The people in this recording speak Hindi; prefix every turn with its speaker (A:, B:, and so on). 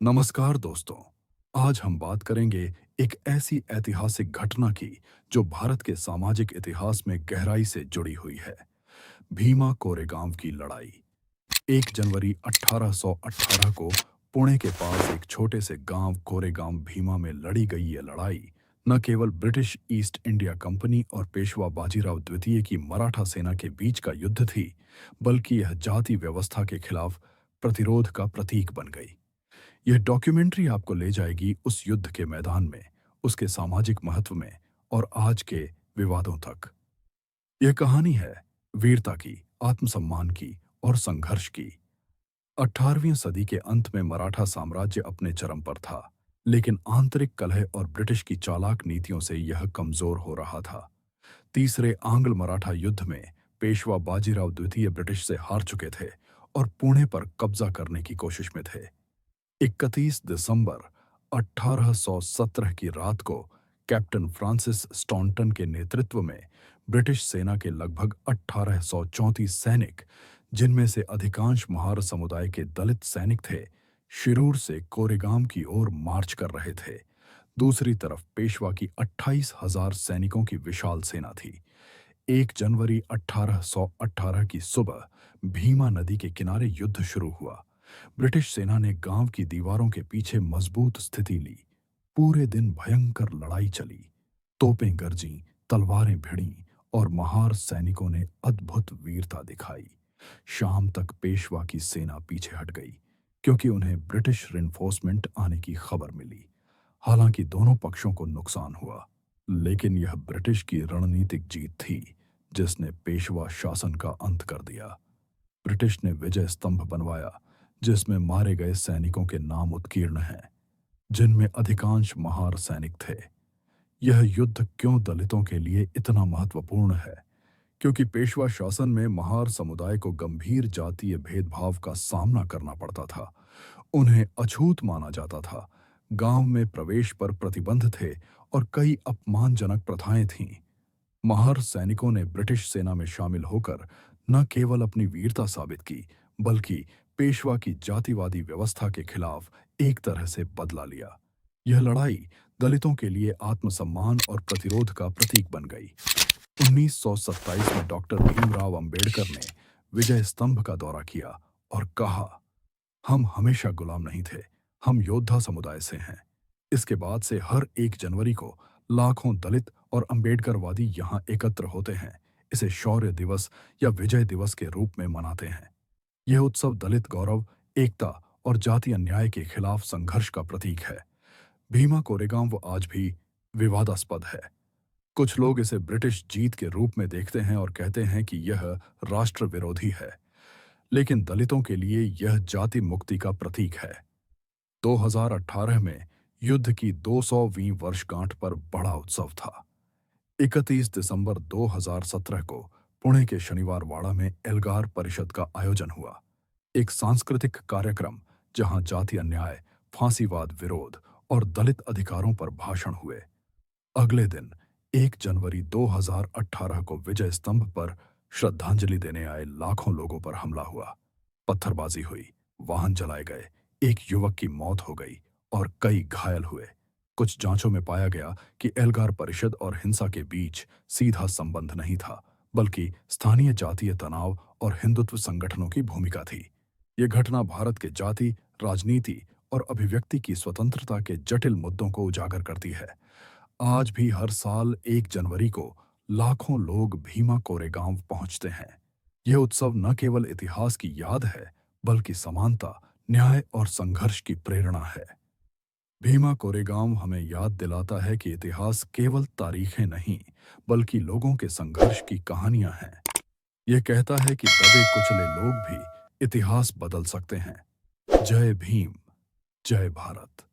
A: नमस्कार दोस्तों। आज हम बात करेंगे एक ऐसी ऐतिहासिक घटना की जो भारत के सामाजिक इतिहास में गहराई से जुड़ी हुई है। भीमा कोरेगांव की लड़ाई। 1 जनवरी 1818 को पुणे के पास एक छोटे से गांव कोरेगांव भीमा में लड़ी गई ये लड़ाई न केवल ब्रिटिश ईस्ट इंडिया कंपनी और पेशवा बाजीराव द्वितीय की मराठा सेना के बीच का युद्ध थी, बल्कि यह जाति व्यवस्था के खिलाफ प्रतिरोध का प्रतीक बन गई। यह डॉक्यूमेंट्री आपको ले जाएगी उस युद्ध के मैदान में, उसके सामाजिक महत्व में और आज के विवादों तक। यह कहानी है वीरता की, आत्मसम्मान की और संघर्ष की। 18वीं सदी के अंत में मराठा साम्राज्य अपने चरम पर था, लेकिन आंतरिक कलह और ब्रिटिश की चालाक नीतियों से यह कमजोर हो रहा था। तीसरे आंग्ल मराठा युद्ध में पेशवा बाजीराव द्वितीय ब्रिटिश से हार चुके थे और पुणे पर कब्जा करने की कोशिश में थे। 31 दिसंबर 1817 की रात को कैप्टन फ्रांसिस स्टॉन्टन के नेतृत्व में ब्रिटिश सेना के लगभग 1834 सैनिक, जिनमें से अधिकांश महार समुदाय के दलित सैनिक थे, शिरूर से कोरेगांव की ओर मार्च कर रहे थे। दूसरी तरफ पेशवा की 28,000 सैनिकों की विशाल सेना थी। 1 जनवरी 1818 की सुबह भीमा नदी के किनारे युद्ध शुरू हुआ। ब्रिटिश सेना ने गांव की दीवारों के पीछे मजबूत स्थिति ली। पूरे दिन भयंकर लड़ाई चली। तोपें गरजीं, तलवारें भिड़ीं और महार सैनिकों ने अद्भुत वीरता दिखाई। शाम तक पेशवा की सेना पीछे हट गई, क्योंकि उन्हें ब्रिटिश रिइंफोर्समेंट आने की खबर मिली। हालांकि दोनों पक्षों को नुकसान हुआ, लेकिन यह ब्रिटिश की रणनीतिक जीत थी जिसने पेशवा शासन का अंत कर दिया। ब्रिटिश ने विजय स्तंभ बनवाया, जिसमें मारे गए सैनिकों के नाम उत्कीर्ण हैं, जिनमें अधिकांश महार सैनिक थे। यह युद्ध क्यों दलितों के लिए इतना महत्वपूर्ण है? क्योंकि पेशवा शासन में महार समुदाय को गंभीर जातीय भेदभाव का सामना करना पड़ता था। उन्हें अछूत माना जाता था, गांव में प्रवेश पर प्रतिबंध थे और कई अपमानजनक प्रथाएं थीं। महार सैनिकों ने ब्रिटिश सेना में शामिल होकर न केवल अपनी वीरता साबित की, बल्कि पेशवा की जातिवादी व्यवस्था के खिलाफ एक तरह से बदला लिया। यह लड़ाई दलितों के लिए आत्मसम्मान और प्रतिरोध का प्रतीक बन गई। 1927 में डॉक्टर भीमराव अंबेडकर ने विजय स्तंभ का दौरा किया और कहा, हम हमेशा गुलाम नहीं थे, हम योद्धा समुदाय से हैं। इसके बाद से हर 1 जनवरी को लाखों दलित और अंबेडकरवादी यहाँ एकत्र होते हैं। इसे शौर्य दिवस या विजय दिवस के रूप में मनाते हैं। यह उत्सव दलित गौरव, एकता और जातीय अन्याय के खिलाफ संघर्ष का प्रतीक है। भीमा कोरेगांव आज भी विवादास्पद है। कुछ लोग इसे ब्रिटिश जीत के रूप में देखते हैं और कहते हैं कि यह राष्ट्र विरोधी है, लेकिन दलितों के लिए यह जाति मुक्ति का प्रतीक है। 2018 में युद्ध की 200वीं वर्षगांठ पर बड़ा उत्सव था। 31 दिसंबर 2017 को पुणे के शनिवार वाड़ा में एल्गार परिषद का आयोजन हुआ, एक सांस्कृतिक कार्यक्रम जहां जाति अन्याय, फांसीवाद विरोध और दलित अधिकारों पर भाषण हुए। अगले दिन 1 जनवरी 2018 को विजय स्तंभ पर श्रद्धांजलि देने आए लाखों लोगों पर हमला हुआ। पत्थरबाजी हुई, वाहन जलाए गए, एक युवक की मौत हो गई और कई घायल हुए। कुछ जांचों में पाया गया कि एल्गार परिषद और हिंसा के बीच सीधा संबंध नहीं था, बल्कि स्थानीय जातीय तनाव और हिंदुत्व संगठनों की भूमिका थी। ये घटना भारत के जाति, राजनीति और अभिव्यक्ति की स्वतंत्रता के जटिल मुद्दों को उजागर करती है। आज भी हर साल 1 जनवरी को लाखों लोग भीमा कोरेगांव पहुंचते हैं। यह उत्सव न केवल इतिहास की याद है, बल्कि समानता, न्याय और संघर्ष की प्रेरणा है। भीमा कोरेगांव हमें याद दिलाता है कि इतिहास केवल तारीखें नहीं, बल्कि लोगों के संघर्ष की कहानियां हैं। यह कहता है कि दबे कुचले लोग भी इतिहास बदल सकते हैं। जय भीम, जय भारत।